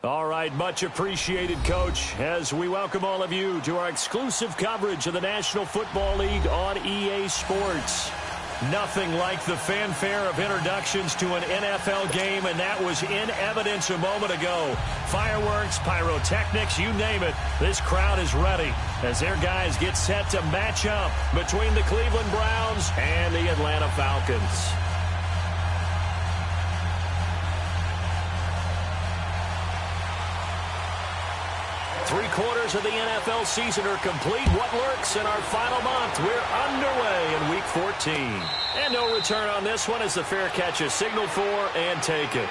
All right, much appreciated, Coach, as we welcome all of you to our exclusive coverage of the National Football League on EA Sports. Nothing like the fanfare of introductions to an NFL game, and that was in evidence a moment ago. Fireworks, pyrotechnics, you name it, this crowd is ready as their guys get set to match up between the Cleveland Browns and the Atlanta Falcons. Three-quarters of the NFL season are complete. What lurks in our final month? We're underway in Week 14. And no return on this one as the fair catch is signaled for and taken.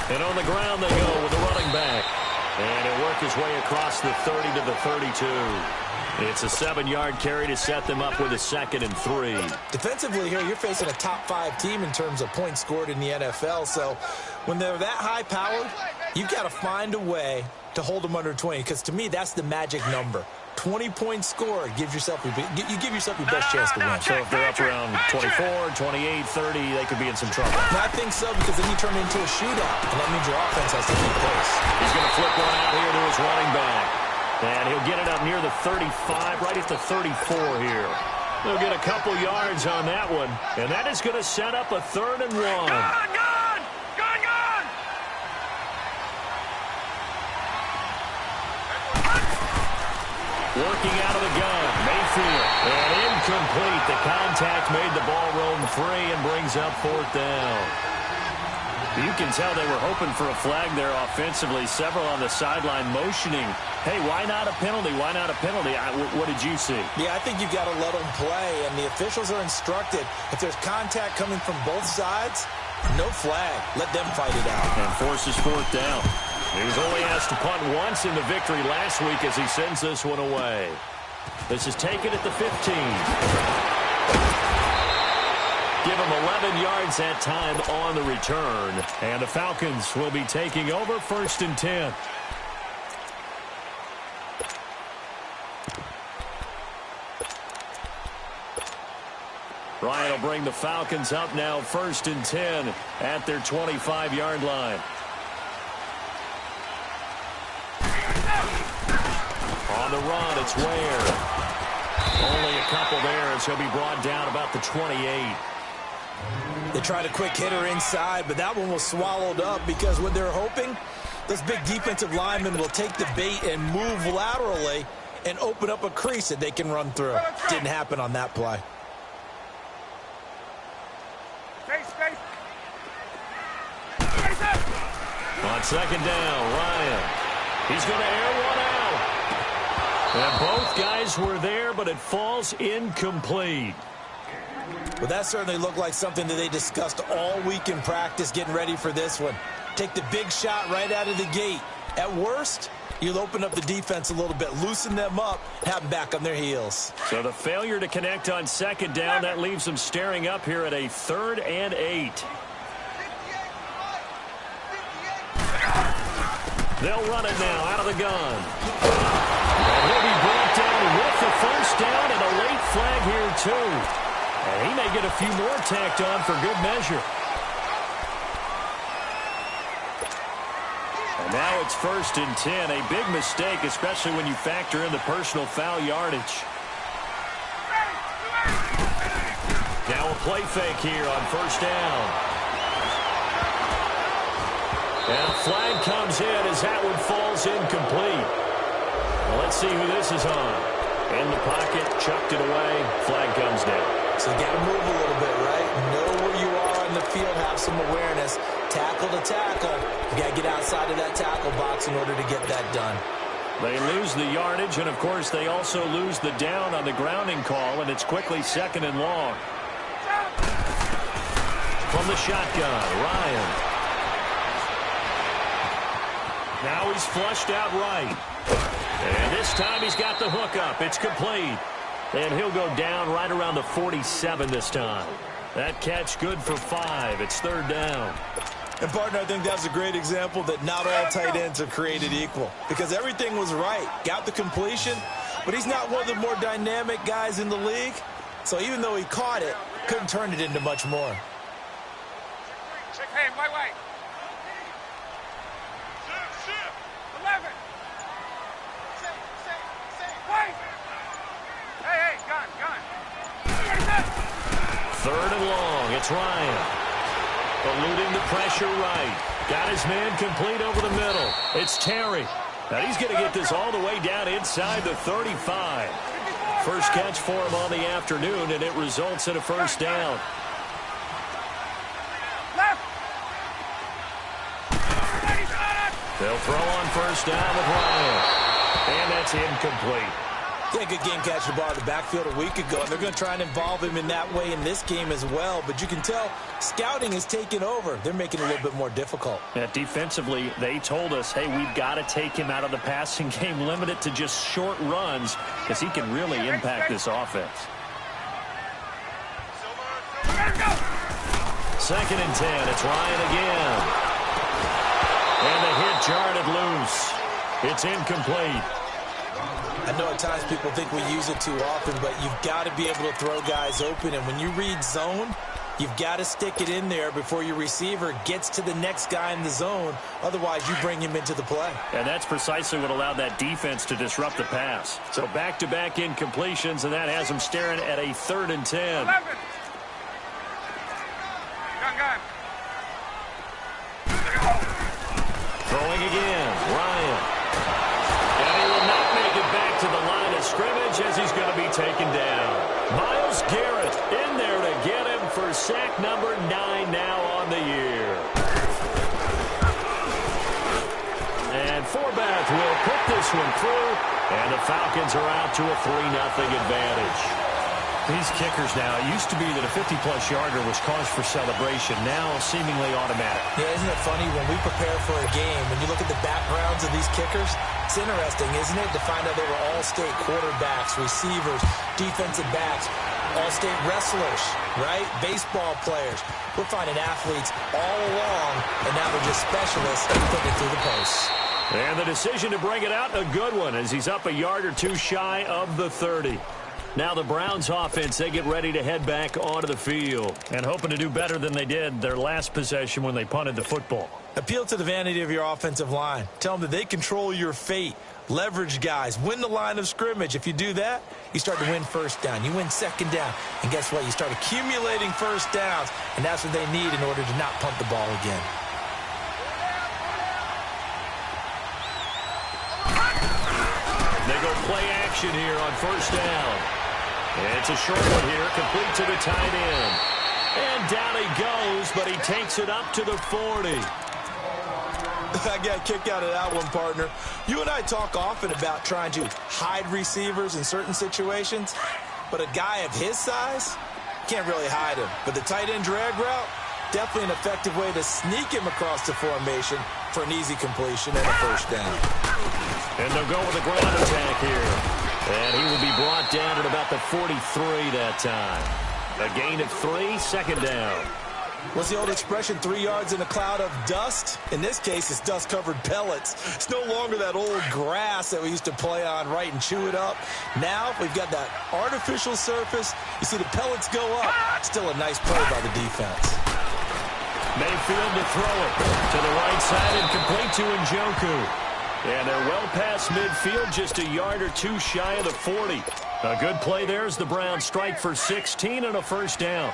And on the ground they go with the running back. And he'll work his way across the 30 to the 32. It's a 7-yard carry to set them up with a 2nd and 3. Defensively here, you're facing a top-5 team in terms of points scored in the NFL. So when they're that high-powered, you've got to find a way to hold them under 20. Because to me, that's the magic number. 20 points scored gives yourself you give yourself your best chance to win. So if they're up around 24, 28, 30, they could be in some trouble. No, I think so, because then you turn it into a shootout, and that means your offense has to keep pace. He's going to flip one out here to his running back. And he'll get it up near the 35, right at the 34 here. He'll get a couple yards on that one, and that is going to set up a 3rd and 1. Working out of the gun, Mayfield, and incomplete. The contact made the ball roam free and brings up 4th down. You can tell they were hoping for a flag there offensively. Several on the sideline motioning. Hey, why not a penalty? Why not a penalty? What did you see? Yeah, I think you've got to let them play, and the officials are instructed. If there's contact coming from both sides, no flag. Let them fight it out. And forces 4th down. He was only asked to punt once in the victory last week as he sends this one away. This is taken at the 15. Give him 11 yards that time on the return. And the Falcons will be taking over 1st and 10. Ryan will bring the Falcons up now 1st and 10 at their 25-yard line. On the run, it's Ware. Only a couple there as he'll be brought down about the 28. They tried a quick hitter inside, but that one was swallowed up because what they're hoping, those big defensive linemen will take the bait and move laterally and open up a crease that they can run through. Didn't happen on that play. On 2nd down, Ryan. He's going to air one out. And both guys were there, but it falls incomplete. Well, that certainly looked like something that they discussed all week in practice getting ready for this one. Take the big shot right out of the gate. At worst, you'll open up the defense a little bit, loosen them up, have them back on their heels. So the failure to connect on 2nd down, that leaves them staring up here at a 3rd and 8. They'll run it now out of the gun. And he'll be brought down with the 1st down and a late flag here, too. And he may get a few more tacked on for good measure. And now it's 1st and 10. A big mistake, especially when you factor in the personal foul yardage. Now a play fake here on 1st down. And a flag comes in as that one falls incomplete. Well, let's see who this is on. In the pocket, chucked it away, flag comes down. So you got to move a little bit, right? Know where you are in the field, have some awareness. Tackle to tackle. You got to get outside of that tackle box in order to get that done. They lose the yardage, and of course they also lose the down on the grounding call, and it's quickly 2nd and long. From the shotgun, Ryan. Now he's flushed out right. And this time he's got the hook up. It's complete. And he'll go down right around the 47 this time. That catch good for 5. It's third down. And, partner, I think that's a great example that not all tight ends are created equal. Because everything was right. Got the completion, but he's not one of the more dynamic guys in the league. So even though he caught it, couldn't turn it into much more. Hey, white. 11. White. Hey, gun. Third and long. It's Ryan. Eluding the pressure right. Got his man complete over the middle. It's Terry. Now he's going to get this all the way down inside the 35. First catch for him on the afternoon, and it results in a first down. They'll throw on first down with Ryan. And that's incomplete. Yeah, good game catching the ball in the backfield a week ago, and they're going to try and involve him in that way in this game as well. But you can tell scouting is taking over. They're making it a little bit more difficult. Yeah, defensively, they told us, hey, we've got to take him out of the passing game, limit it to just short runs, because he can really impact this offense. Second and 10. It's Ryan again. And the hit jarred it loose. It's incomplete. I know at times people think we use it too often, but you've got to be able to throw guys open. And when you read zone, you've got to stick it in there before your receiver gets to the next guy in the zone. Otherwise, you bring him into the play. And that's precisely what allowed that defense to disrupt the pass. So back-to-back incompletions, and that has them staring at a 3rd and 10. 11. Gun. Throwing again, Ryan. And he will not make it back to the line of scrimmage as he's going to be taken down. Myles Garrett in there to get him for sack number 9 now on the year. And Forbath will put this one through, and the Falcons are out to a 3-0 advantage. These kickers now, it used to be that a 50-plus yarder was cause for celebration, now seemingly automatic. Yeah, isn't it funny when we prepare for a game, when you look at the backgrounds of these kickers, it's interesting, isn't it, to find out they were all-state quarterbacks, receivers, defensive backs, all-state wrestlers, right? Baseball players. We're finding athletes all along, and now they're just specialists putting it through the posts. And the decision to bring it out, a good one, as he's up a yard or two shy of the 30. Now the Browns offense, they get ready to head back onto the field and hoping to do better than they did their last possession when they punted the football. Appeal to the vanity of your offensive line. Tell them that they control your fate. Leverage guys. Win the line of scrimmage. If you do that, you start to win first down. You win second down. And guess what? You start accumulating first downs, and that's what they need in order to not punt the ball again. They go play action here on first down. It's a short one here, complete to the tight end. And down he goes, but he takes it up to the 40. I got a kick out of that one, partner. You and I talk often about trying to hide receivers in certain situations, but a guy of his size can't really hide him. But the tight end drag route, definitely an effective way to sneak him across the formation for an easy completion and a first down. And they'll go with a ground attack here. And he will be brought down at about the 43 that time. A gain of 3, second down. What's the old expression, 3 yards in a cloud of dust? In this case, it's dust-covered pellets. It's no longer that old grass that we used to play on, right, and chew it up. Now we've got that artificial surface. You see the pellets go up. Still a nice play by the defense. Mayfield to throw it to the right side and complete to Njoku. And they're well past midfield, just a yard or two shy of the 40. A good play there as the Browns strike for 16 and a first down.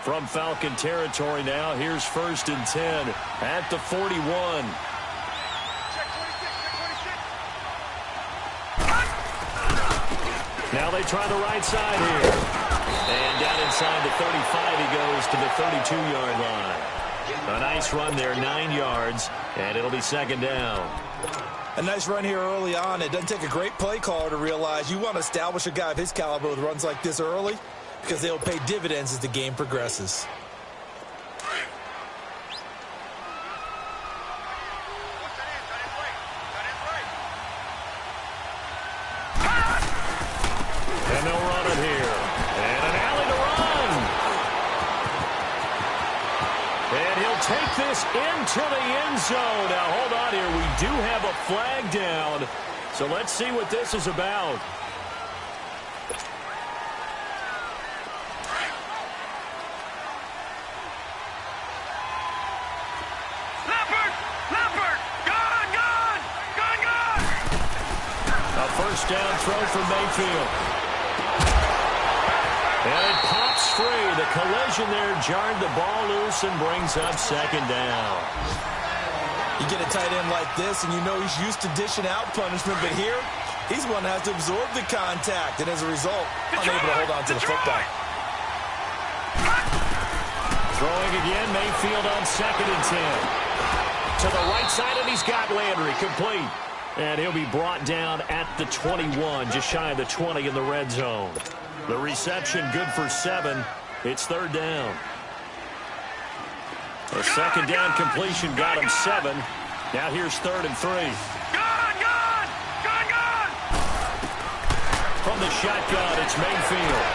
From Falcon territory now, here's 1st and 10 at the 41. Now they try the right side here. And down inside the 35 he goes to the 32-yard line. A nice run there, 9 yards, and it'll be second down. A nice run here early on. It doesn't take a great play caller to realize you want to establish a guy of his caliber with runs like this early because they'll pay dividends as the game progresses. And they'll run it here. And an alley to run. And he'll take this into the end zone. Now, hold on here. We do have a flag down. So let's see what this is about. First down throw for Mayfield. And it pops free. The collision there jarred the ball loose and brings up second down. You get a tight end like this, and you know he's used to dishing out punishment, but here, he's one that has to absorb the contact, and as a result, unable to hold on to the football. Throwing again, Mayfield on 2nd and 10. To the right side, and he's got Landry complete. And he'll be brought down at the 21, just shy of the 20 in the red zone. The reception good for 7. It's 3rd down. A second down completion got him 7. Now here's 3rd and 3. From the shotgun, it's Mayfield.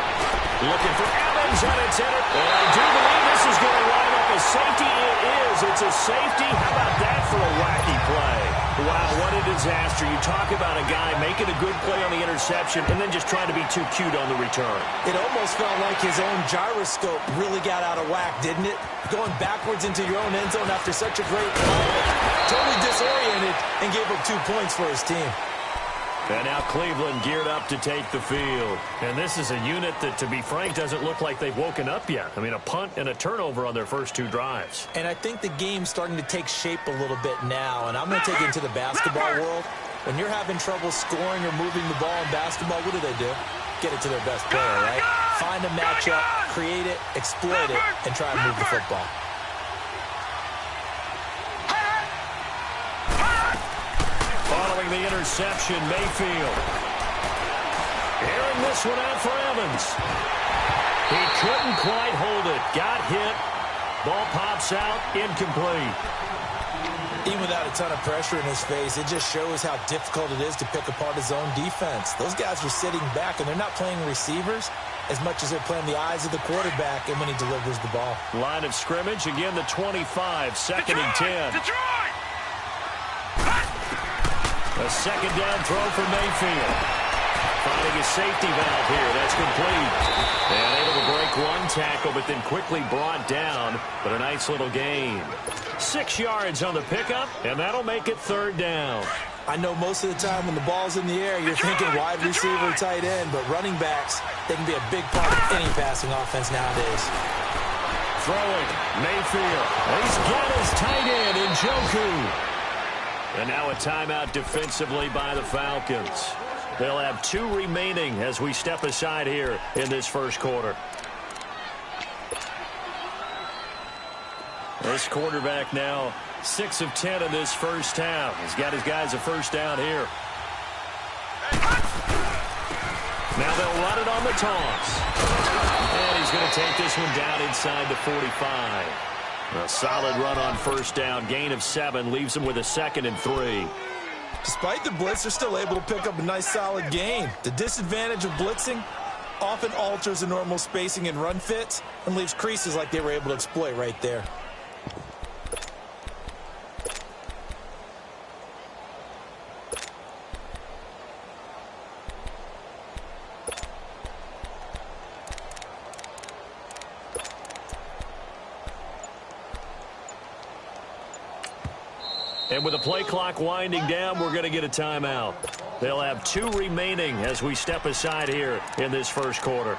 Looking for Evans, and it's in it. And I do believe this is going to line up a safety. It is. It's a safety. How about that for a wacky play? Wow, what a disaster. You talk about a guy making a good play on the interception and then just trying to be too cute on the return. It almost felt like his own gyroscope really got out of whack, didn't it? Going backwards into your own end zone after such a great play. Totally disoriented and gave up 2 points for his team. And now Cleveland geared up to take the field. And this is a unit that, to be frank, doesn't look like they've woken up yet. I mean, a punt and a turnover on their first 2 drives. And I think the game's starting to take shape a little bit now. And I'm going to take it into the basketball world. When you're having trouble scoring or moving the ball in basketball, what do? Get it to their best player, right? Find a matchup, create it, exploit it, and try and move the football. Following the interception, Mayfield. Airing this one out for Evans. He couldn't quite hold it. Got hit. Ball pops out. Incomplete. Even without a ton of pressure in his face, it just shows how difficult it is to pick apart his own defense. Those guys are sitting back, and they're not playing receivers as much as they're playing the eyes of the quarterback and when he delivers the ball. Line of scrimmage, again the 25, 2nd and 10. Detroit! A second down throw for Mayfield. Finding a safety valve here. That's complete. And able to break 1 tackle, but then quickly brought down. But a nice little gain. 6 yards on the pickup, and that'll make it 3rd down. I know most of the time when the ball's in the air, you're thinking wide receiver, tight end, but running backs, they can be a big part of any passing offense nowadays. Throwing, Mayfield. He's got his tight end in Njoku. And now a timeout defensively by the Falcons. They'll have 2 remaining as we step aside here in this first quarter. This quarterback now 6 of 10 in this first half. He's got his guys a first down here. Now they'll run it on the toss. And he's going to take this one down inside the 45. A solid run on first down. Gain of 7 leaves him with a 2nd and 3. Despite the blitz, they're still able to pick up a nice solid gain. The disadvantage of blitzing often alters the normal spacing and run fits and leaves creases like they were able to exploit right there. And with the play clock winding down, we're going to get a timeout. They'll have 2 remaining as we step aside here in this first quarter.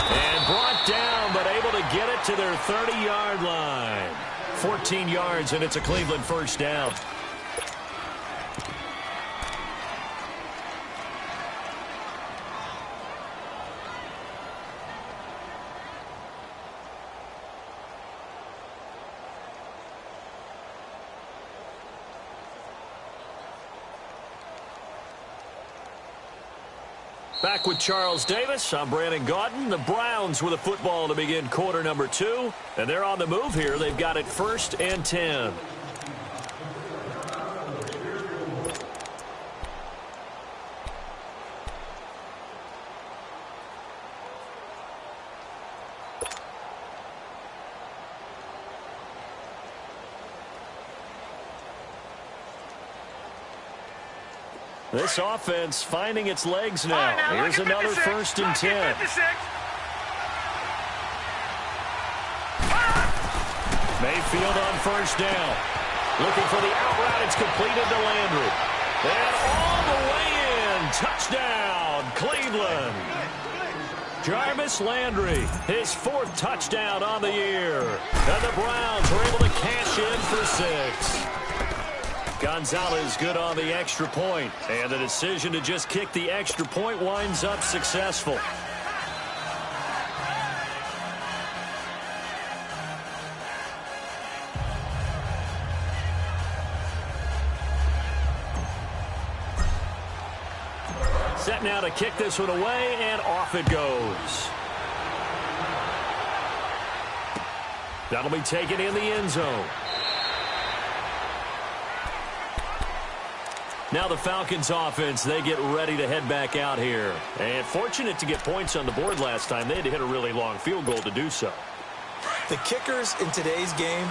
And brought down, but able to get it to their 30-yard line. 14 yards, and it's a Cleveland first down. Back with Charles Davis. I'm Brandon Gaudin. The Browns with a football to begin quarter number 2. And they're on the move here. They've got it 1st and 10. This offense finding its legs now. Here's another 1st and 10. Mayfield on 1st down. Looking for the out route. It's completed to Landry. And all the way in. Touchdown, Cleveland. Jarvis Landry, his 4th touchdown on the year. And the Browns are able to cash in for 6. Gonzalez good on the extra point, and the decision to just kick the extra point winds up successful. Set now to kick this one away, and off it goes. That'll be taken in the end zone. Now the Falcons offense, they get ready to head back out here. And fortunate to get points on the board last time. They had to hit a really long field goal to do so. The kickers in today's game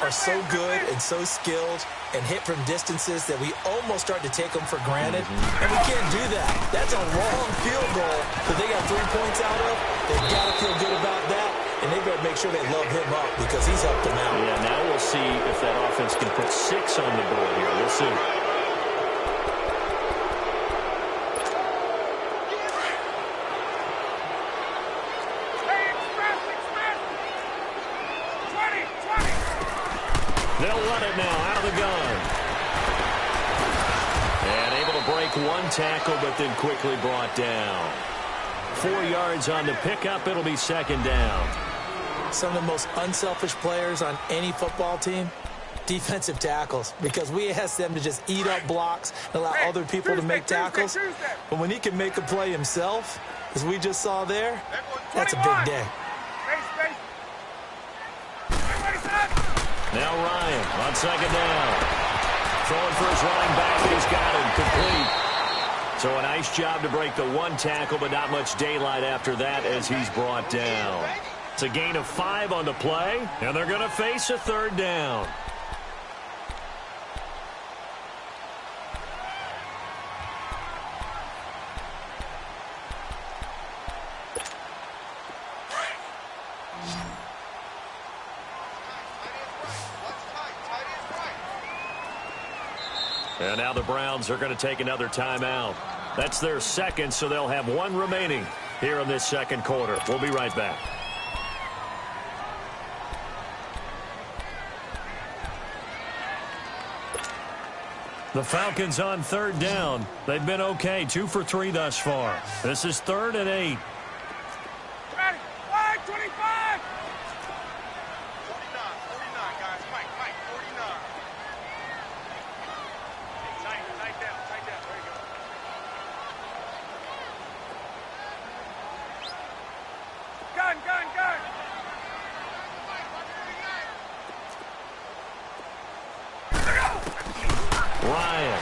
are so good and so skilled and hit from distances that we almost start to take them for granted. And we can't do that. That's a long field goal that they got 3 points out of. They've got to feel good about that. And they better make sure they love him up because he's helped them out. Yeah, now we'll see if that offense can put 6 on the board here. We'll see. They'll run it now out of the gun. And able to break one tackle, but then quickly brought down. 4 yards on the pickup. It'll be 2nd down. Some of the most unselfish players on any football team, defensive tackles, because we ask them to just eat up blocks and allow other people to make tackles. But when he can make a play himself, as we just saw there, that's a big day. Now Ryan on 2nd down. Throwing for his running back. He's got him complete. So a nice job to break the one tackle, but not much daylight after that as he's brought down. It's a gain of 5 on the play, and they're going to face a 3rd down. And now the Browns are going to take another timeout. That's their 2nd, so they'll have 1 remaining here in this 2nd quarter. We'll be right back. The Falcons on 3rd down. They've been okay, 2 for 3 thus far. This is 3rd and 8. Ready? 5-25. 49, guys. Mike, 49. Tight down. There you go. Gun. Ryan.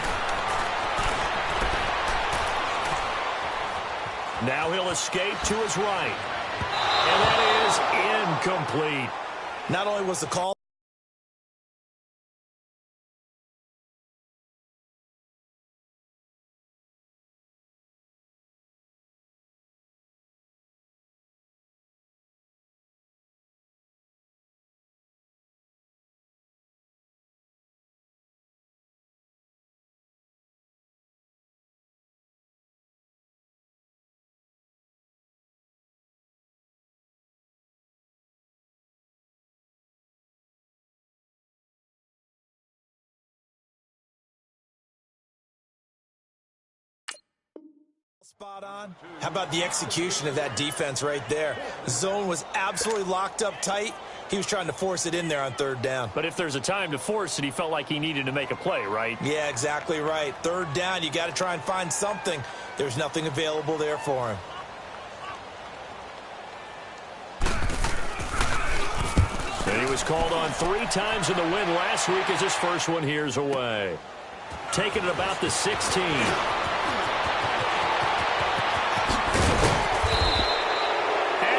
Now he'll escape to his right. And that is incomplete. Not only was the call Spot on. How about the execution of that defense right there? The zone was absolutely locked up tight. He was trying to force it in there on third down. But if there's a time to force it, he felt like he needed to make a play, right? Yeah, exactly right. Third down, you got to try and find something. There's nothing available there for him. And he was called on 3 times in the win last week as his first one here's away. Taking it about the 16.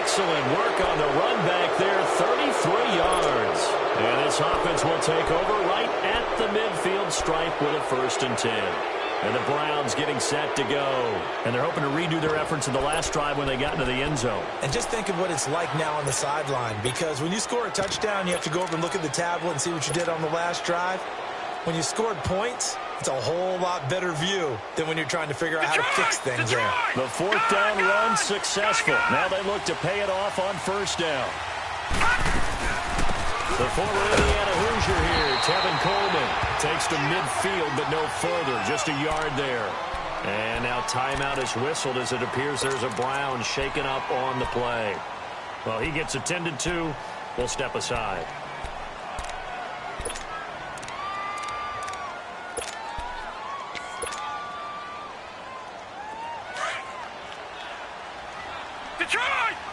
Excellent work on the run back there, 33 yards. And this offense will take over right at the midfield stripe with a 1st and 10. And the Browns getting set to go. And they're hoping to redo their efforts in the last drive when they got into the end zone. And just think of what it's like now on the sideline, because when you score a touchdown, you have to go over and look at the tablet and see what you did on the last drive. When you scored points, it's a whole lot better view than when you're trying to figure out how to fix things there. The 4th down run successful. Now they look to pay it off on 1st down. The former Indiana Hoosier here, Tevin Coleman, takes to midfield but no further, just a yard there. And now timeout is whistled as it appears there's a Brown shaken up on the play. Well, he gets attended to. We'll step aside.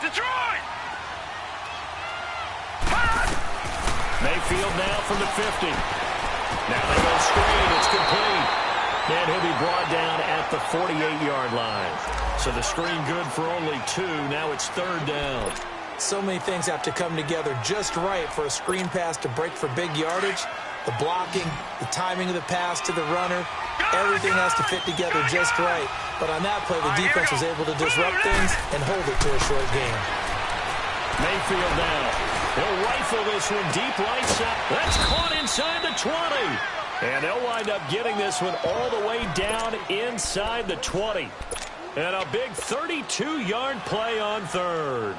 Detroit! Mayfield now from the 50. Now they go screen. It's complete. And he'll be brought down at the 48-yard line. So the screen good for only 2. Now it's 3rd down. So many things have to come together just right for a screen pass to break for big yardage. The blocking, the timing of the pass to the runner, everything has to fit together just right. But on that play, the defense was able to disrupt things and hold it to a short game. Mayfield now. He'll rifle this one deep right side. That's caught inside the 20. And they'll wind up getting this one all the way down inside the 20. And a big 32-yard play on 3rd.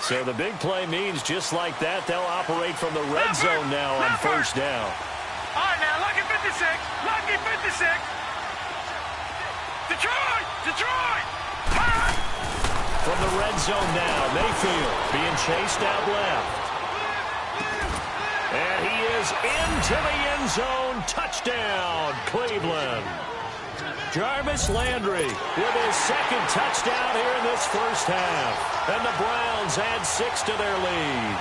So the big play means just like that, they'll operate from the red zone now on 1st down. All right, now, lucky 56. Lucky 56. Detroit! From the red zone now, Mayfield being chased out left. And he is into the end zone. Touchdown, Cleveland. Jarvis Landry with his 2nd touchdown here in this 1st half. And the Browns add 6 to their lead.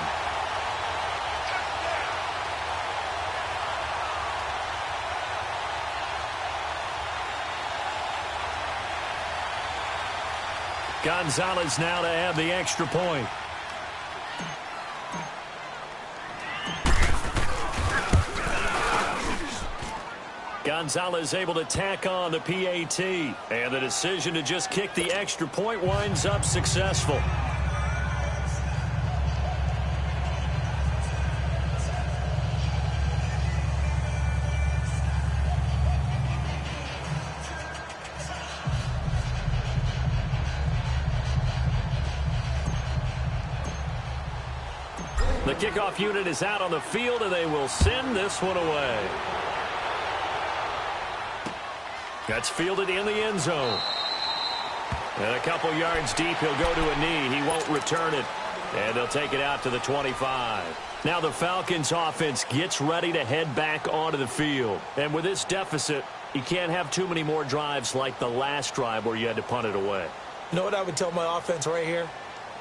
Gonzalez now to have the extra point. Gonzalez able to tack on the PAT. And the decision to just kick the extra point winds up successful. The kickoff unit is out on the field, and they will send this one away. That's fielded in the end zone. And a couple yards deep, he'll go to a knee. He won't return it. And they'll take it out to the 25. Now the Falcons offense gets ready to head back onto the field. And with this deficit, you can't have too many more drives like the last drive where you had to punt it away. You know what I would tell my offense right here?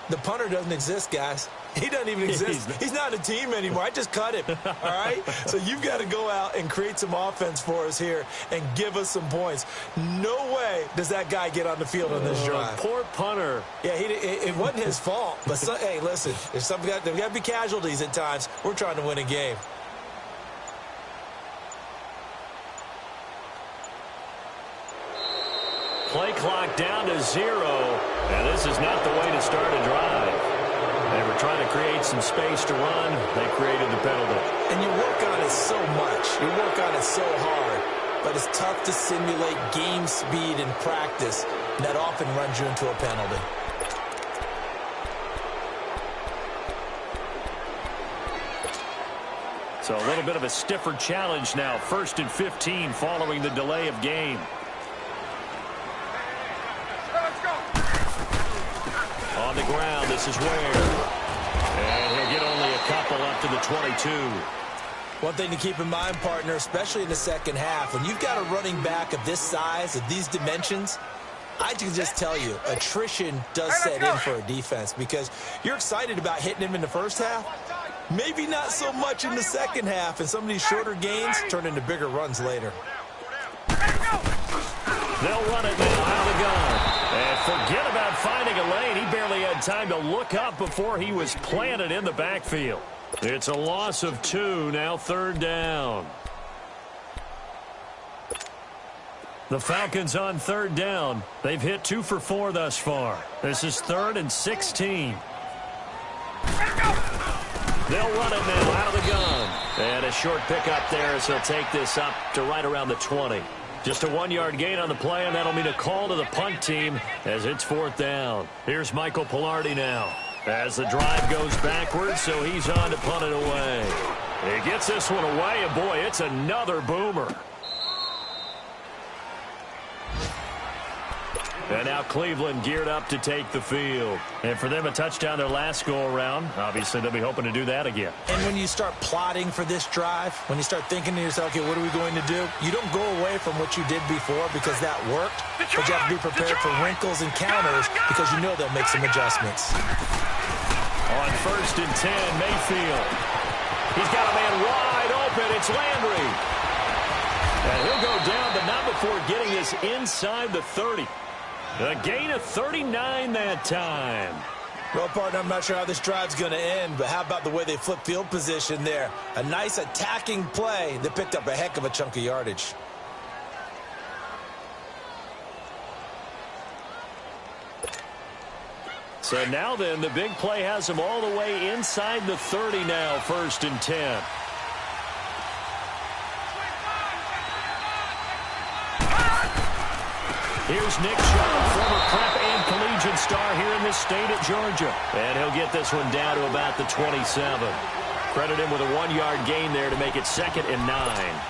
The punter doesn't exist, guys. He doesn't even exist. He's not a team anymore. I just cut him, all right? So you've got to go out and create some offense for us here and give us some points. No way does that guy get on the field on this drive. Poor punter. Yeah, it wasn't his fault. But, hey, listen, there's got to be casualties at times. We're trying to win a game. Play clock down to 0. And this is not the way to start a drive. They were trying to create some space to run. They created the penalty. And you work on it so much. You work on it so hard. But it's tough to simulate game speed in practice. That often runs you into a penalty. So a little bit of a stiffer challenge now. 1st and 15 following the delay of game. On the ground, this is Ware. And he'll get only a couple up to the 22. One thing to keep in mind, partner, especially in the second half, when you've got a running back of this size, of these dimensions, I can just tell you, attrition does set in for a defense because you're excited about hitting him in the first half. Maybe not so much in the second half, and some of these shorter gains turn into bigger runs later. They'll run it now out of the gun. And forget about finding a lane. He barely had time to look up before he was planted in the backfield. It's a loss of 2, now 3rd down. The Falcons on 3rd down. They've hit 2 for 4 thus far. This is 3rd and 16. They'll run it now out of the gun. And a short pickup there as he'll take this up to right around the 20. Just a 1-yard gain on the play, and that'll mean a call to the punt team as it's 4th down. Here's Michael Pilardi now as the drive goes backwards, so he's on to punt it away. He gets this one away, and boy, it's another boomer. And now Cleveland geared up to take the field. And for them, a touchdown their last go-around. Obviously, they'll be hoping to do that again. And when you start plotting for this drive, when you start thinking to yourself, okay, what are we going to do? You don't go away from what you did before because that worked. But you have to be prepared for wrinkles and counters because you know they'll make some adjustments. On 1st and 10, Mayfield. He's got a man wide open. It's Landry. And he'll go down, but not before getting this inside the 30. A gain of 39 that time. Well, partner, I'm not sure how this drive's going to end, but how about the way they flip field position there? A nice attacking play that picked up a heck of a chunk of yardage. So now then, the big play has him all the way inside the 30 now, 1st and 10. Here's Nick Chubb, former prep and collegiate star here in this state at Georgia. And he'll get this one down to about the 27. Credit him with a 1-yard gain there to make it 2nd and 9.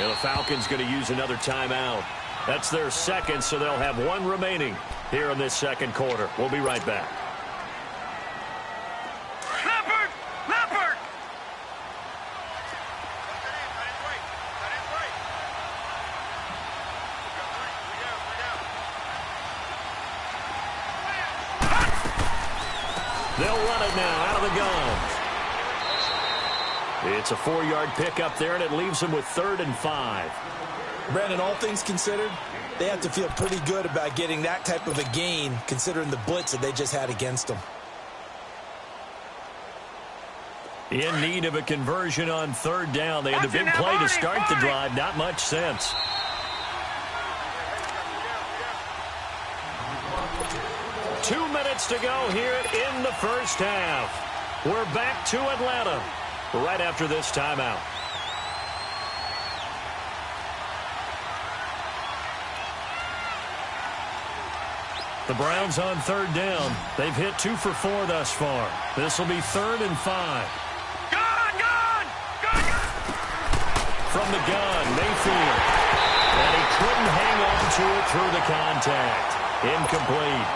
And the Falcons going to use another timeout. That's their second, so they'll have 1 remaining here in this second quarter. We'll be right back. Leopard! They'll run it now out of the gun. It's a 4-yard pickup there, and it leaves them with 3rd and 5. Brandon, all things considered, they have to feel pretty good about getting that type of a gain, considering the blitz that they just had against them. In need of a conversion on 3rd down. They had the big play to start the drive. Not much sense. Two minutes to go here in the first half. We're back to Atlanta right after this timeout. The Browns on 3rd down. They've hit 2 for 4 thus far. This will be 3rd and 5. From the gun, Mayfield. And he couldn't hang on to it through the contact. Incomplete.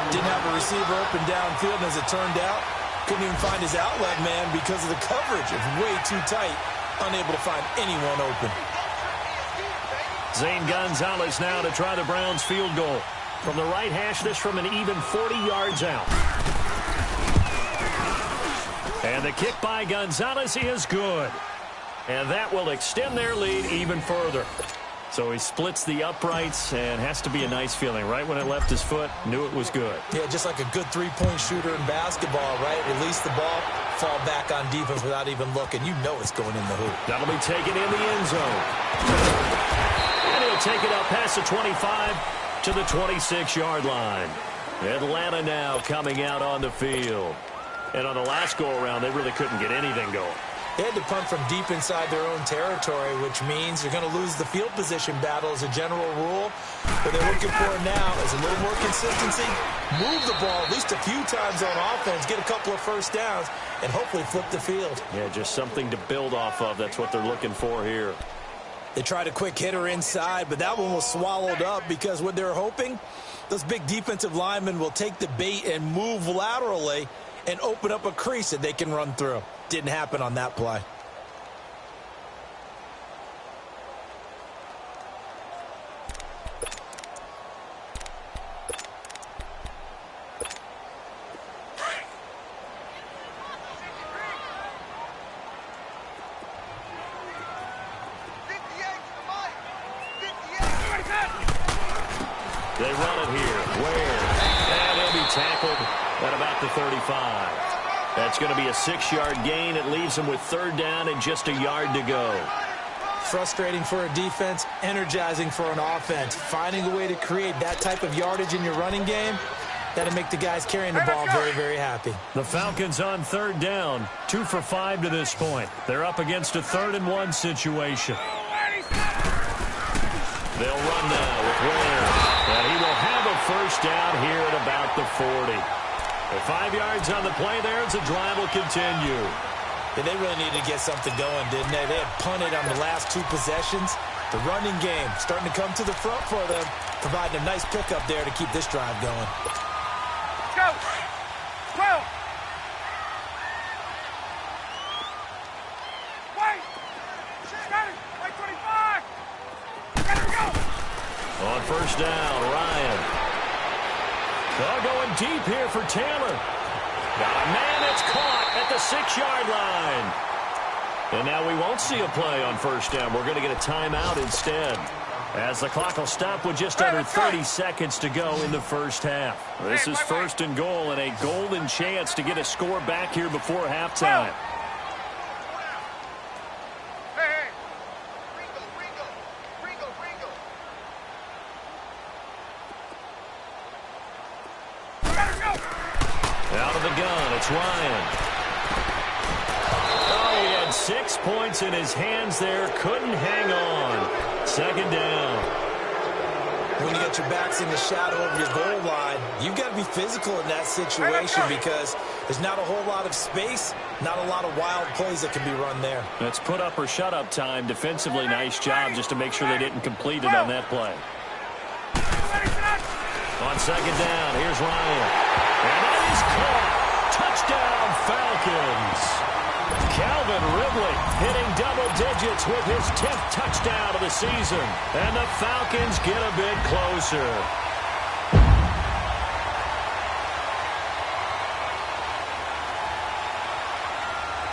Didn't have a receiver open downfield, and as it turned out, couldn't even find his outlet man because of the coverage. It was way too tight. Unable to find anyone open. Zane Gonzalez now to try the Browns field goal. From the right hash, this from an even 40 yards out. And the kick by Gonzalez is good. And that will extend their lead even further. So he splits the uprights, and has to be a nice feeling. Right when it left his foot, knew it was good. Yeah, just like a good three-point shooter in basketball, right? Release the ball, fall back on defense without even looking. You know it's going in the hoop. That'll be taken in the end zone. And he'll take it up past the 25 to the 26-yard line. Atlanta now coming out on the field. And on the last go-around, they really couldn't get anything going. They had to punt from deep inside their own territory, which means you're going to lose the field position battle as a general rule. What they're looking for now is a little more consistency, move the ball at least a few times on offense, get a couple of first downs, and hopefully flip the field. Yeah, just something to build off of. That's what they're looking for here. They tried a quick hitter inside, but that one was swallowed up because what they're hoping, those big defensive linemen will take the bait and move laterally and open up a crease that they can run through. Didn't happen on that play. They run it here. Where? And he'll be tackled at about the 35. That's going to be a 6-yard gain. It leaves them with third down and just a yard to go. Frustrating for a defense, energizing for an offense. Finding a way to create that type of yardage in your running game, that'll make the guys carrying the ball very, very happy. The Falcons on third down, 2 for 5 to this point. They're up against a 3rd-and-1 situation. They'll run now with Ware. And he will have a first down here at about the 40. With 5 yards on the play there, as the drive will continue. Yeah, they really needed to get something going, didn't they? They had punted on the last 2 possessions. The running game starting to come to the front for them, providing a nice pickup there to keep this drive going. Go! 12! Wait! Got it! Wait, 25! Got it, go! On first down, Ryan. They're going deep here for Taylor. Got a man that's caught at the 6-yard line. And now we won't see a play on first down. We're going to get a timeout instead, as the clock will stop with just under 30 seconds to go in the first half. This is 1st and goal and a golden chance to get a score back here before halftime. Out of the gun, it's Ryan. Oh, he had 6 points in his hands there. Couldn't hang on. 2nd down. When you got your backs in the shadow of your goal line, you've got to be physical in that situation because there's not a whole lot of space, not a lot of wild plays that can be run there. That's put up or shut up time. Defensively, nice job just to make sure they didn't complete it on that play. On 2nd down, here's Ryan. And that is caught. Touchdown, Falcons. Calvin Ridley hitting double digits with his 10th touchdown of the season. And the Falcons get a bit closer.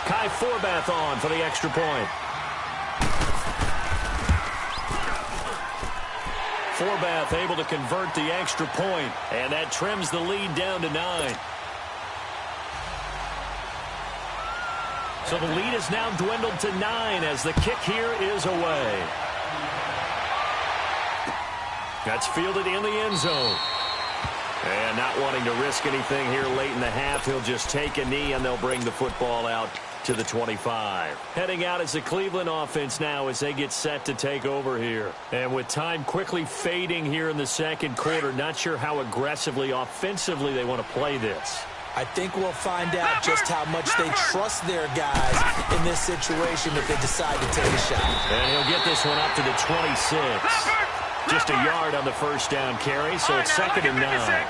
Kai Forbath on for the extra point. Forbath able to convert the extra point, and that trims the lead down to 9. So the lead is now dwindled to 9 as the kick here is away. That's fielded in the end zone. And not wanting to risk anything here late in the half, he'll just take a knee and they'll bring the football out to the 25. Heading out is the Cleveland offense now as they get set to take over here. And with time quickly fading here in the 2nd quarter, not sure how aggressively, offensively they want to play this. I think we'll find out just how much they trust their guys in this situation if they decide to take a shot. And he'll get this one up to the 26. Just a yard on the first down carry, so it's 2nd and 9.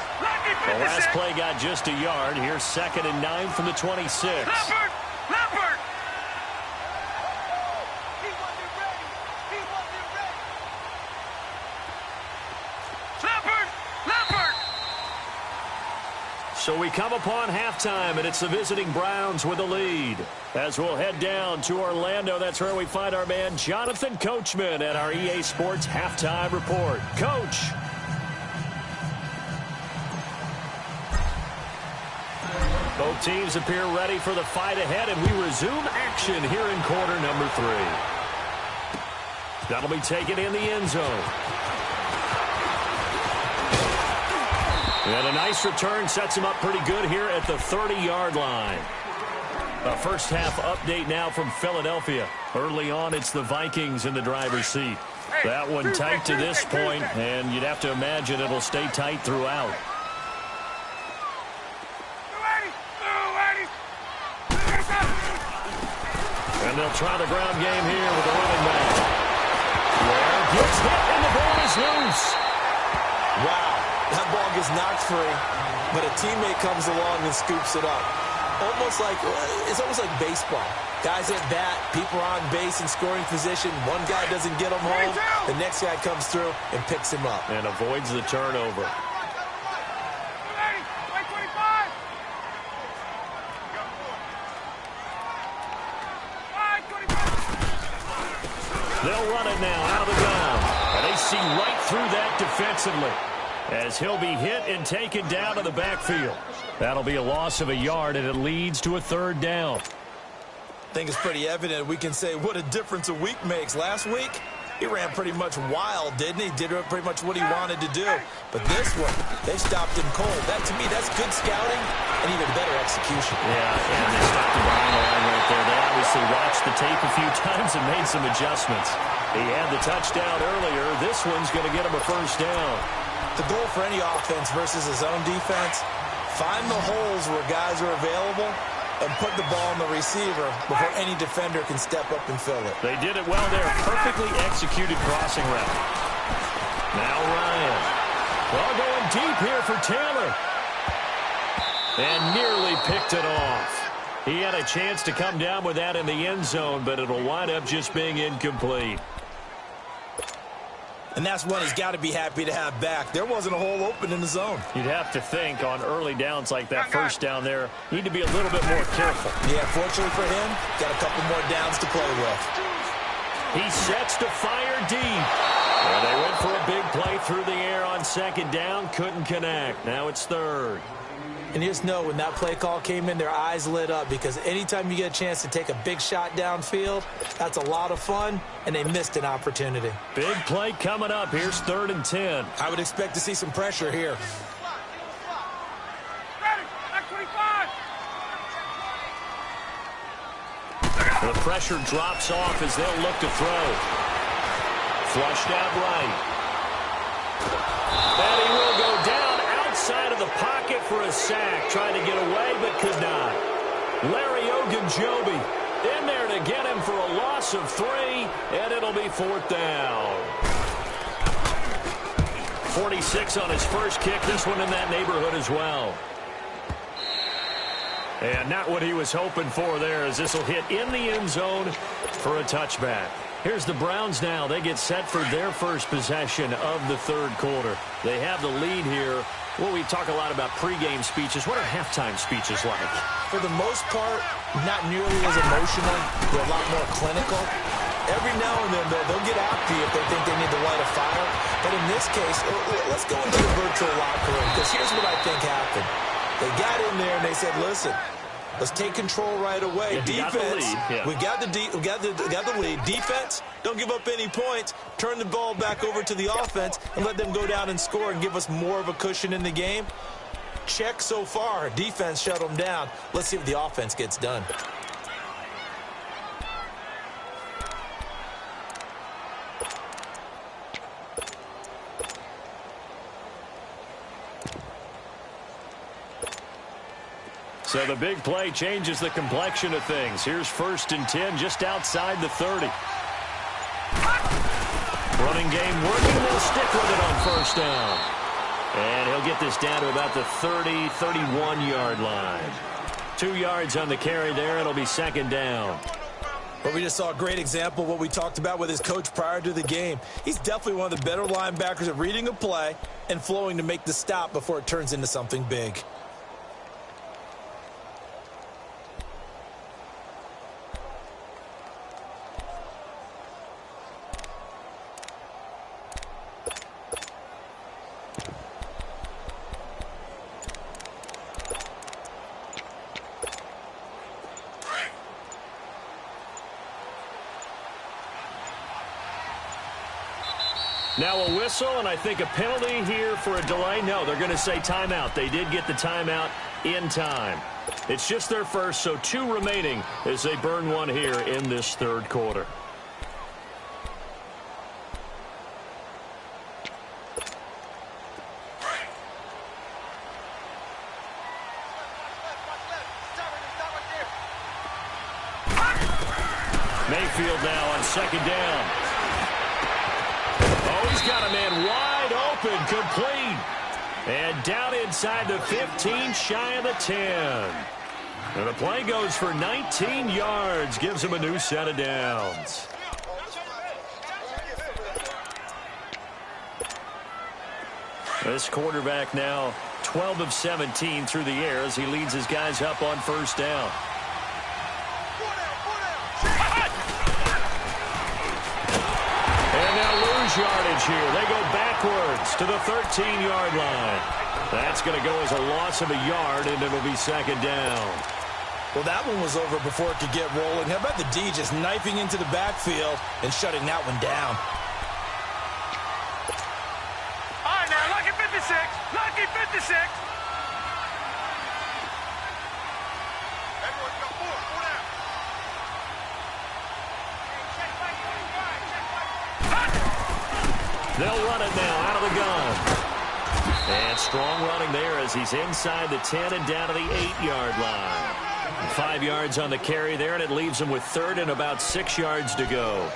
The last play got just a yard. Here's 2nd and 9 from the 26. So we come upon halftime, and it's the visiting Browns with the lead. As we'll head down to Orlando, that's where we find our man Jonathan Coachman at our EA Sports Halftime Report. Coach. Both teams appear ready for the fight ahead, and we resume action here in quarter number 3. That'll be taken in the end zone. And a nice return sets him up pretty good here at the 30-yard line. A first-half update now from Philadelphia. Early on, it's the Vikings in the driver's seat. That one tight to this point, and you'd have to imagine it'll stay tight throughout. And they'll try the ground game here with the running back. Ware gets hit, and the ball is loose. Wow, that ball gets knocked free, but a teammate comes along and scoops it up. It's almost like baseball. Guys at bat, people are on base in scoring position. One guy doesn't get him home. The next guy comes through and picks him up. And avoids the turnover. They'll run it now out of the gun. And they see right through that defensively as he'll be hit and taken down to the backfield. That'll be a loss of a yard, and it leads to a third down. I think it's pretty evident we can say what a difference a week makes. Last week, he ran pretty much wild, didn't he? Did pretty much what he wanted to do. But this one, they stopped him cold. That, to me, that's good scouting and even better execution. Yeah, and they stopped him behind the line right there. They obviously watched the tape a few times and made some adjustments. He had the touchdown earlier. This one's going to get him a first down. The goal for any offense versus his own defense, find the holes where guys are available and put the ball on the receiver before any defender can step up and fill it. They did it well there. Perfectly executed crossing route. Now Ryan. Well, going deep here for Taylor. And nearly picked it off. He had a chance to come down with that in the end zone, but it'll wind up just being incomplete. And that's one he's got to be happy to have back. There wasn't a hole open in the zone. You'd have to think on early downs like that first down there, need to be a little bit more careful. Yeah, fortunately for him, got a couple more downs to play with. He sets to fire deep. And they went for a big play through the air on second down. Couldn't connect. Now it's third. And you just know when that play call came in, their eyes lit up because anytime you get a chance to take a big shot downfield, that's a lot of fun, and they missed an opportunity. Big play coming up. Here's 3rd and 10. I would expect to see some pressure here. The pressure drops off as they'll look to throw. Flushed out right. And he will go down outside of the pocket for a sack. Trying to get away, but could not. Larry Ogunjobi in there to get him for a loss of 3, and it'll be 4th down. 46 on his first kick. This one in that neighborhood as well. And not what he was hoping for there, as this will hit in the end zone for a touchback. Here's the Browns now. They get set for their first possession of the third quarter. They have the lead here. Well, we talk a lot about pregame speeches. What are halftime speeches like? For the most part, not nearly as emotional. They're a lot more clinical. Every now and then, they'll get after you if they think they need to light a fire. But in this case, let's go into the virtual locker room, because here's what I think happened. They got in there and they said, listen, let's take control right away. Yeah, defense, we got the lead. Defense, don't give up any points. Turn the ball back over to the offense and let them go down and score and give us more of a cushion in the game. Check so far. Defense shut them down. Let's see if the offense gets done. So the big play changes the complexion of things. Here's 1st and 10 just outside the 30. Running game working. They'll stick with it on first down. And he'll get this down to about the 30, 31-yard line. 2 yards on the carry there. It'll be 2nd down. But we just saw a great example of what we talked about with his coach prior to the game. He's definitely one of the better linebackers at reading a play and flowing to make the stop before it turns into something big. Now a whistle, and I think a penalty here for a delay. No, they're going to say timeout. They did get the timeout in time. It's just their first, so 2 remaining as they burn one here in this third quarter. Mayfield now on second down. Oh, he's got a man wide open, complete. And down inside the 15, shy of the 10. And the play goes for 19 yards, gives him a new set of downs. This quarterback now 12 of 17 through the air as he leads his guys up on first down. Yardage here. They go backwards to the 13-yard line. That's going to go as a loss of a yard, and it'll be second down. Well, that one was over before it could get rolling. How about the D just knifing into the backfield and shutting that one down? All right, now, lucky 56. Lucky 56. Everyone go forward. Pull down. They'll run it now out of the gun. And strong running there as he's inside the 10 and down to the 8-yard line. 5 yards on the carry there, and it leaves him with third and about 6 yards to go.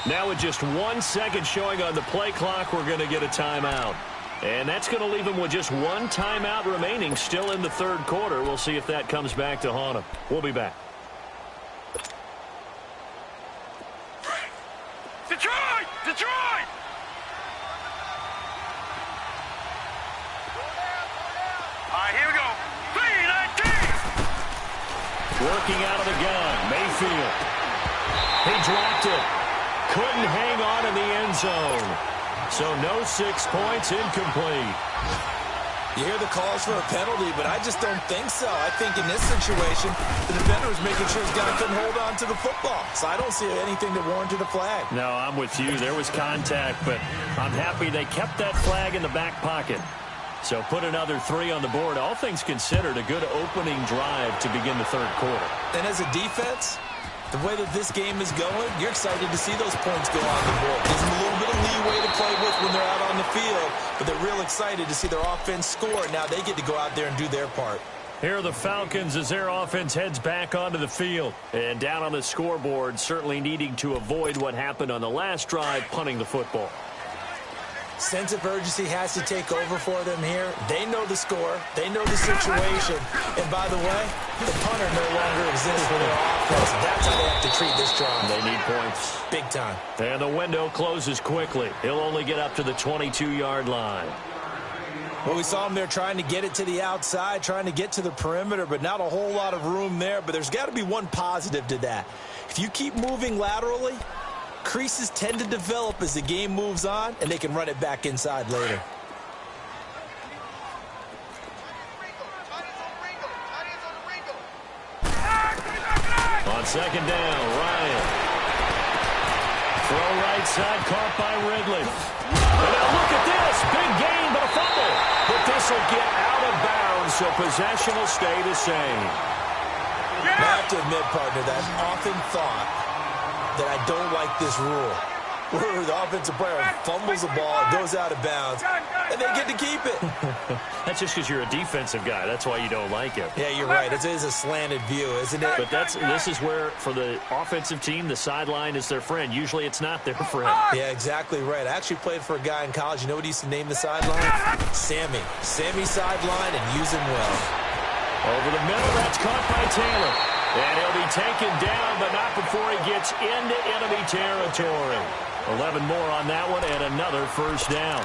Now with just 1 second showing on the play clock, we're going to get a timeout. And that's going to leave them with just 1 timeout remaining still in the third quarter. We'll see if that comes back to haunt them. We'll be back. Detroit! Detroit! All right, here we go. 3-19. Working out of the gun, Mayfield. He dropped it. Couldn't hang on in the end zone. So no 6 points, incomplete. You hear the calls for a penalty, but I just don't think so. I think in this situation, the defender was making sure his guy couldn't hold on to the football. So I don't see anything that warranted a flag. No, I'm with you. There was contact, but I'm happy they kept that flag in the back pocket. So put another 3 on the board. All things considered, a good opening drive to begin the third quarter. And as a defense, the way that this game is going, you're excited to see those points go on the board. Gives them a little bit of leeway to play with when they're out on the field, but they're real excited to see their offense score. Now they get to go out there and do their part. Here are the Falcons as their offense heads back onto the field. And down on the scoreboard, certainly needing to avoid what happened on the last drive, punting the football. Sense of urgency has to take over for them here. They know the score. They know the situation. And by the way, the punter no longer exists for their offense. That's how they have to treat this drive. They need points. Big time. And the window closes quickly. He'll only get up to the 22-yard line. Well, we saw him there trying to get it to the outside, trying to get to the perimeter, but not a whole lot of room there. But there's got to be one positive to that. If you keep moving laterally, creases tend to develop as the game moves on, and they can run it back inside later. On second down, Ryan. Throw right side, caught by Ridley. And now look at this. Big gain, but a fumble. But this will get out of bounds, so possession will stay the same. I have to admit, partner, that I've often thought that I don't like this rule, where the offensive player fumbles the ball, goes out of bounds, and they get to keep it. That's just because you're a defensive guy. That's why you don't like it. Yeah, you're right. It is a slanted view, isn't it? But this is where, for the offensive team, the sideline is their friend. Usually it's not their friend. Yeah, exactly right. I actually played for a guy in college. You know what he used to name the sideline? Sammy. Sammy sideline, and use him well. Over the middle, that's caught by Taylor. And he'll be taken down, but not before he gets into enemy territory. 11 more on that one, and another first down.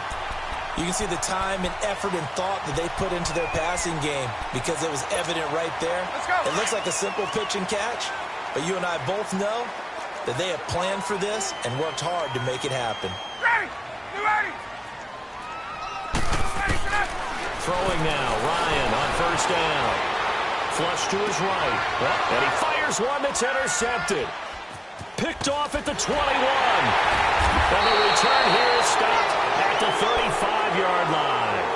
You can see the time and effort and thought that they put into their passing game because it was evident right there. It looks like a simple pitch and catch, but you and I both know that they have planned for this and worked hard to make it happen. Ready! You ready? Throwing now, Ryan on first down. Flush to his right, and he fires one that's intercepted. Picked off at the 21. And the return here is stopped at the 35-yard line.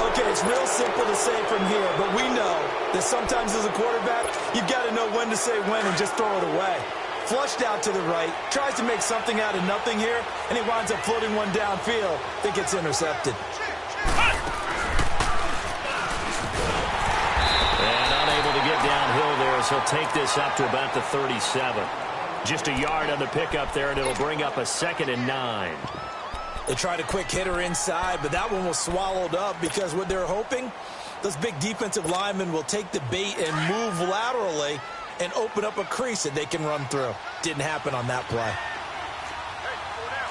Okay, it's real simple to say from here, but we know that sometimes as a quarterback, you've got to know when to say when and just throw it away. Flushed out to the right, tries to make something out of nothing here, and he winds up floating one downfield that gets intercepted. And unable to get downhill there as he'll take this up to about the 37. Just a yard on the pickup there, and it'll bring up a 2nd and 9. They tried a quick hitter inside, but that one was swallowed up because what they're hoping, those big defensive linemen will take the bait and move laterally and open up a crease that they can run through. Didn't happen on that play.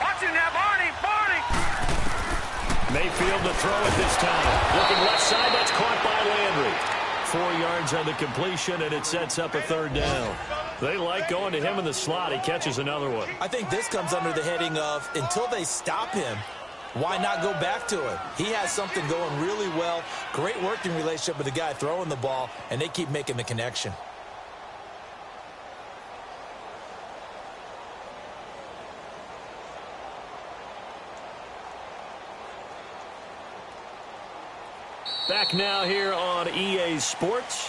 Watch it now, Barney! Barney! Mayfield to throw it this time. Looking left side, that's caught by Landry. 4 yards on the completion, and it sets up a 3rd down. They like going to him in the slot. He catches another one. I think this comes under the heading of, until they stop him, why not go back to him? He has something going really well. Great working relationship with the guy throwing the ball, and they keep making the connection. Back now here on EA Sports.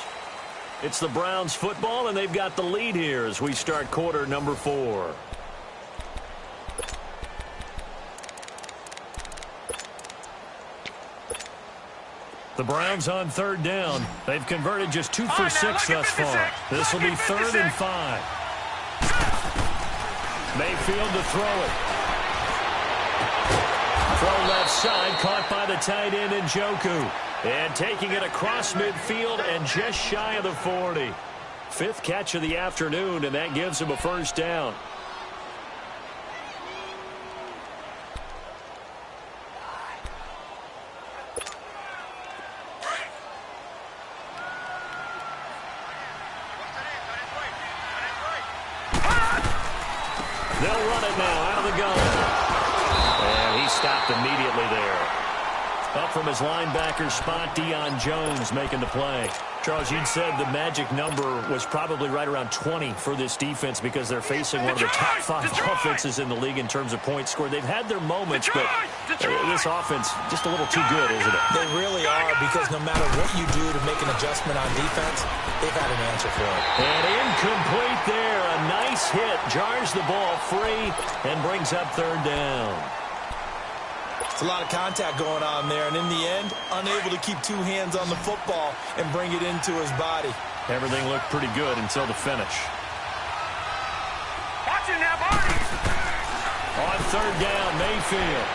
It's the Browns football, and they've got the lead here as we start quarter number 4. The Browns on 3rd down. They've converted just 2 for 6 thus far. This will be 3rd and 5. Mayfield to throw it. Throw left side, caught by the tight end Njoku. And taking it across midfield and just shy of the 40. 5th catch of the afternoon, and that gives him a first down. They'll run it now out of the gun. And he stopped immediately there. Up from his linebacker spot, Deion Jones making the play. Charles, you'd said the magic number was probably right around 20 for this defense because they're facing one of the top 5 offenses in the league in terms of points scored. They've had their moments, but this offense just a little too good, isn't it? They really are, because no matter what you do to make an adjustment on defense, they've had an answer for it. And incomplete there. A nice hit. Jars the ball free and brings up 3rd down. It's a lot of contact going on there, and in the end, unable to keep 2 hands on the football and bring it into his body. Everything looked pretty good until the finish. Watch it now, Barney! On 3rd down, Mayfield.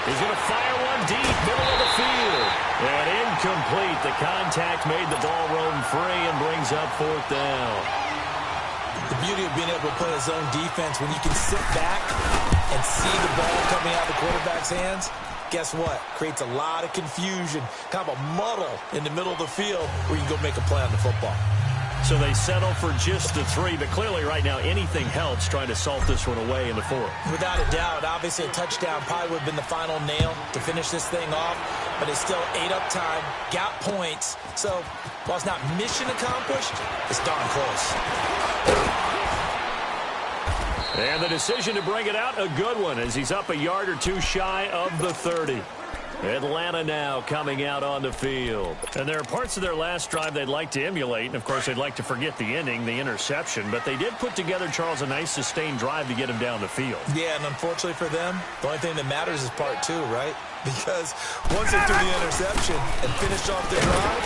He's going to fire one deep, middle of the field. And incomplete. The contact made the ball roam free and brings up 4th down. The beauty of being able to play his own defense, when you can sit back and see the ball coming out of the quarterback's hands, guess what? Creates a lot of confusion, kind of a muddle in the middle of the field where you can go make a play on the football. So they settle for just the 3, but clearly right now anything helps trying to salt this one away in the 4th. Without a doubt, obviously a touchdown probably would have been the final nail to finish this thing off, but it's still 8 up time, got points. So while it's not mission accomplished, it's darn close. And the decision to bring it out, a good one, as he's up a yard or 2 shy of the 30. Atlanta now coming out on the field. And there are parts of their last drive they'd like to emulate. And, of course, they'd like to forget the ending, the interception. But they did put together, Charles, a nice sustained drive to get him down the field. Yeah, and unfortunately for them, the only thing that matters is part 2, right? Because once they threw the interception and finished off the drive,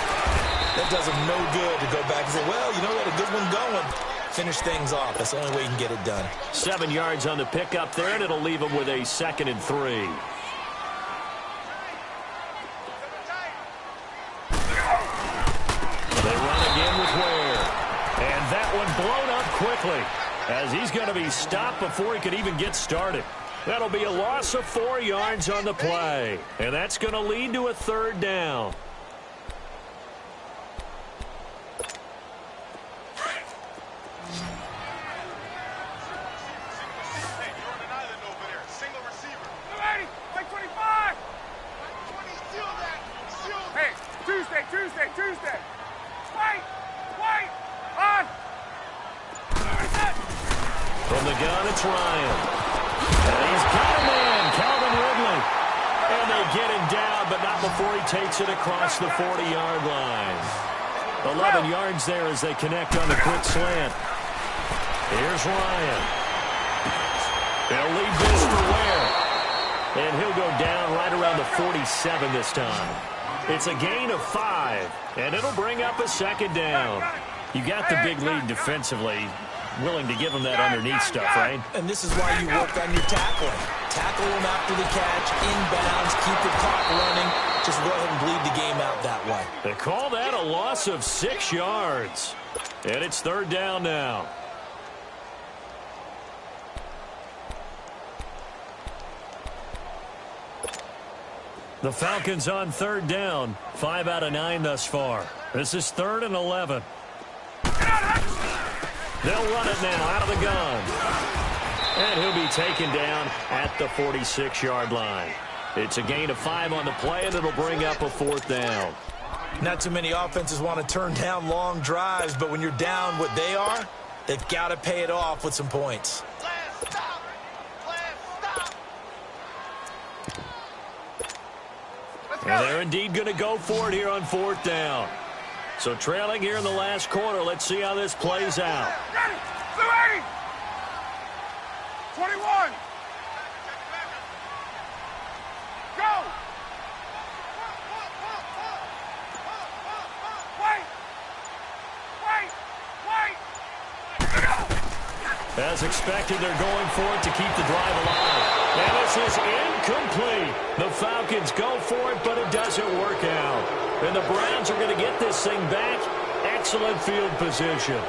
that does them no good to go back and say, well, you know what, a good one going. Finish things off. That's the only way you can get it done. 7 yards on the pickup there, and it'll leave them with a 2nd and 3. They run again with Ware. that one blown up quickly, as he's going to be stopped before he could even get started. That'll be a loss of 4 yards on the play, and that's going to lead to a third down. Tuesday. Wait, on. From the gun, it's Ryan. And he's got a man, Calvin Ridley. And they get him down, but not before he takes it across the 40-yard line. 11 yards there as they connect on the quick slant. Here's Ryan. They'll leave this for Ware. And he'll go down right around the 47 this time. It's a gain of 5, and it'll bring up a second down. You got the big lead defensively, willing to give them that underneath stuff, right? And this is why you work on your tackling. Tackle them after the catch, inbounds, keep the clock running. Just go ahead and bleed the game out that way. They call that a loss of 6 yards. And it's third down now. The Falcons on third down. 5 out of 9 thus far. This is 3rd and 11. They'll run it now out of the gun. And he'll be taken down at the 46-yard line. It's a gain of 5 on the play, and it'll bring up a 4th down. Not too many offenses want to turn down long drives, but when you're down what they are, they've got to pay it off with some points. And they're indeed going to go for it here on 4th down. So trailing here in the last quarter. Let's see how this plays out. Ready. 21. Go. Wait. As expected, they're going for it to keep the drive alive. And this is incomplete. The Falcons go for it, but it doesn't work out. And the Browns are going to get this thing back. Excellent field position.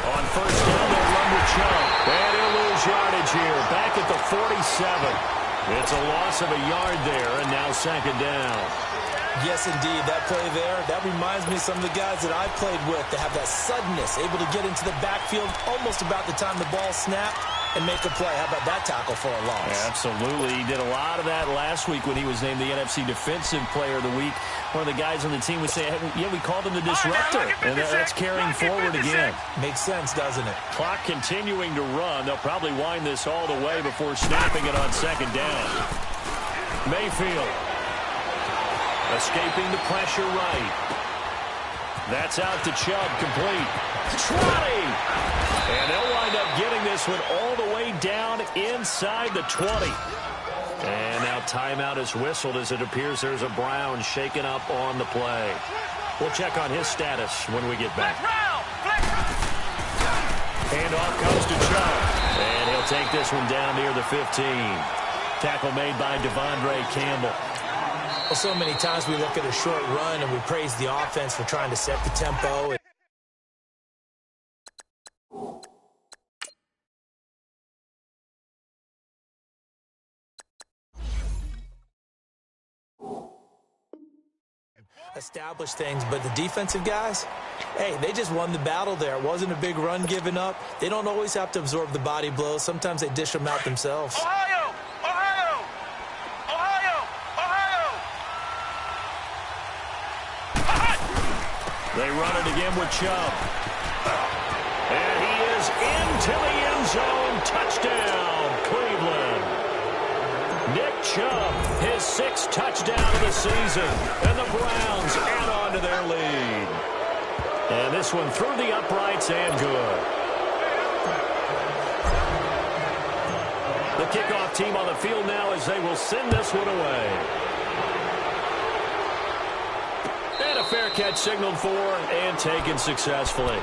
On first down, they'll run with Chubb. And he'll lose yardage here. Back at the 47. It's a loss of a yard there, and now second down. Yes, indeed. That play there, that reminds me of some of the guys that I played with. They have that suddenness, able to get into the backfield almost about the time the ball snapped and make a play. How about that tackle for a loss? Yeah, absolutely. He did a lot of that last week when he was named the NFC Defensive Player of the Week. One of the guys on the team would say, yeah, we called him the disruptor. And that's carrying forward again. Makes sense, doesn't it? Clock continuing to run. They'll probably wind this all the way before snapping it on second down. Mayfield. Escaping the pressure right. That's out to Chubb, complete. Trotty! And they'll wind up getting this one all the way down inside the 20. And now timeout is whistled as it appears there's a Brown shaken up on the play. We'll check on his status when we get back. Handoff comes to Chubb. And he'll take this one down near the 15. Tackle made by Devondre Campbell. Well, so many times we look at a short run and we praise the offense for trying to set the tempo. Establish things, but the defensive guys, hey, they just won the battle there. It wasn't a big run given up. They don't always have to absorb the body blows. Sometimes they dish them out themselves. They run it again with Chubb. And he is into the end zone. Touchdown, Cleveland. Nick Chubb, his 6th touchdown of the season. And the Browns add on to their lead. And this one through the uprights and good. The kickoff team on the field now as they will send this one away. And a fair catch signaled for and taken successfully.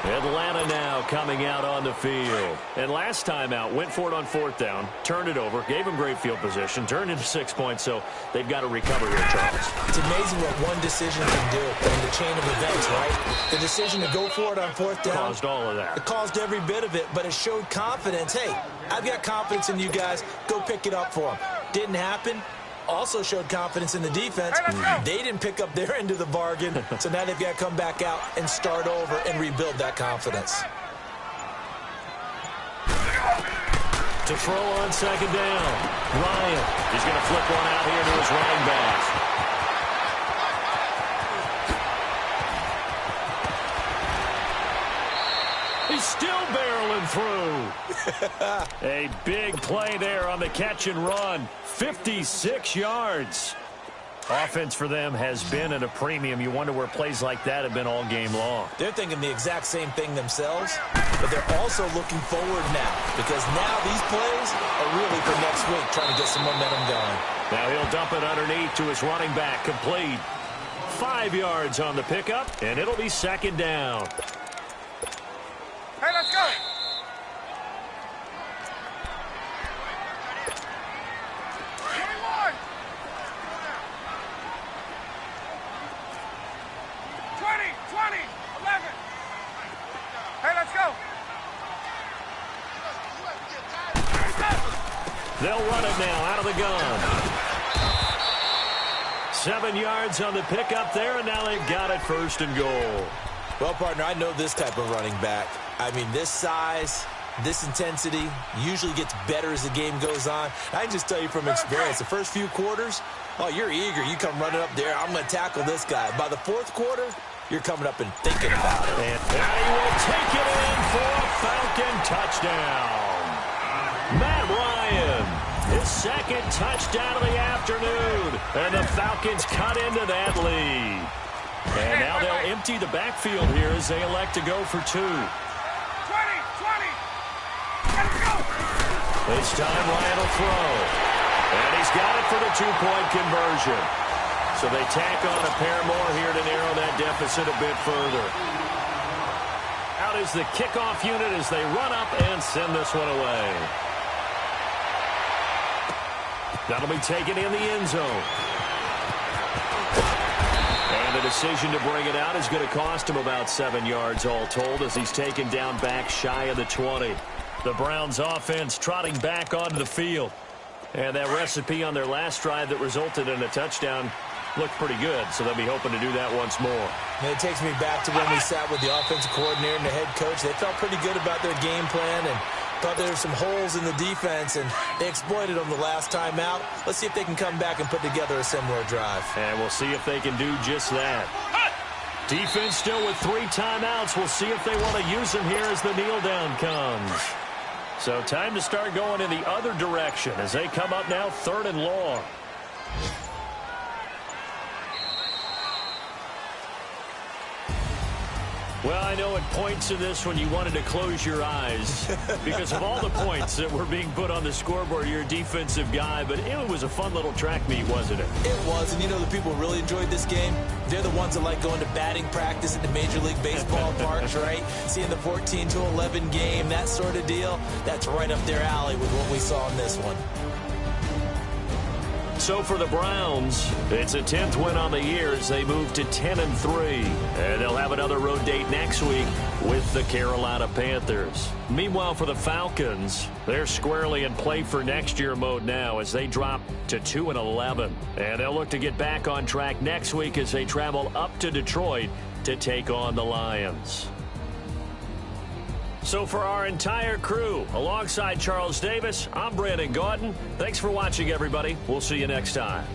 Atlanta now coming out on the field. And last time out, went for it on 4th down, turned it over, gave them great field position, turned into 6 points, so they've got to recover here, Charles. It's amazing what one decision can do in the chain of events, right? The decision to go for it on 4th down. Caused all of that. It caused every bit of it, but it showed confidence. Hey, I've got confidence in you guys. Go pick it up for them. Didn't happen. Also showed confidence in the defense. They didn't pick up their end of the bargain, so now they've got to come back out and start over and rebuild that confidence. To throw on 2nd down, Ryan. He's going to flip one out here to his running back. He's still barreling through. A big play there on the catch and run. 56 yards. Offense for them has been at a premium. You wonder where plays like that have been all game long. They're thinking the exact same thing themselves, but they're also looking forward now because now these plays are really for next week, trying to get some momentum going. Now he'll dump it underneath to his running back, complete. 5 yards on the pickup, and it'll be 2nd down. Hey, let's go. 11. Hey, let's go. They'll run it now out of the gun. 7 yards on the pickup there, and now they've got it 1st and goal. Well, partner, I know this type of running back. I mean, this size, this intensity usually gets better as the game goes on. I can just tell you from experience, the first few quarters, oh, you're eager. You come running up there. I'm going to tackle this guy. By the 4th quarter, you're coming up and thinking about it. And he will take it in for a Falcon touchdown. Matt Ryan, his 2nd touchdown of the afternoon. And the Falcons cut into that lead. And now they'll empty the backfield here as they elect to go for 2. 20. Let's go. This time Ryan will throw. And he's got it for the 2-point conversion. So they tack on a pair more here to narrow that deficit a bit further. Out is the kickoff unit as they run up and send this one away. That'll be taken in the end zone. And the decision to bring it out is going to cost him about 7 yards all told as he's taken down back shy of the 20. The Browns offense trotting back onto the field. And that recipe on their last drive that resulted in a touchdown looked pretty good, so they'll be hoping to do that once more. And it takes me back to when we sat with the offensive coordinator and the head coach. They felt pretty good about their game plan and thought there were some holes in the defense, and they exploited them the last time out. Let's see if they can come back and put together a similar drive. And we'll see if they can do just that. Defense still with 3 timeouts. We'll see if they want to use them here as the kneel down comes. So time to start going in the other direction as they come up now 3rd and long. Well, I know at points in this when you wanted to close your eyes because of all the points that were being put on the scoreboard. You're a defensive guy, but it was a fun little track meet, wasn't it? It was, and you know the people who really enjoyed this game? They're the ones that like going to batting practice at the Major League Baseball parks, right? Seeing the 14-11 game, that sort of deal. That's right up their alley with what we saw in this one. So for the Browns, it's a 10th win on the year as they move to 10-3. And they'll have another road date next week with the Carolina Panthers. Meanwhile, for the Falcons, they're squarely in play for next year mode now as they drop to 2-11. And they'll look to get back on track next week as they travel up to Detroit to take on the Lions. So for our entire crew, alongside Charles Davis, I'm Brandon Gaudin. Thanks for watching, everybody. We'll see you next time.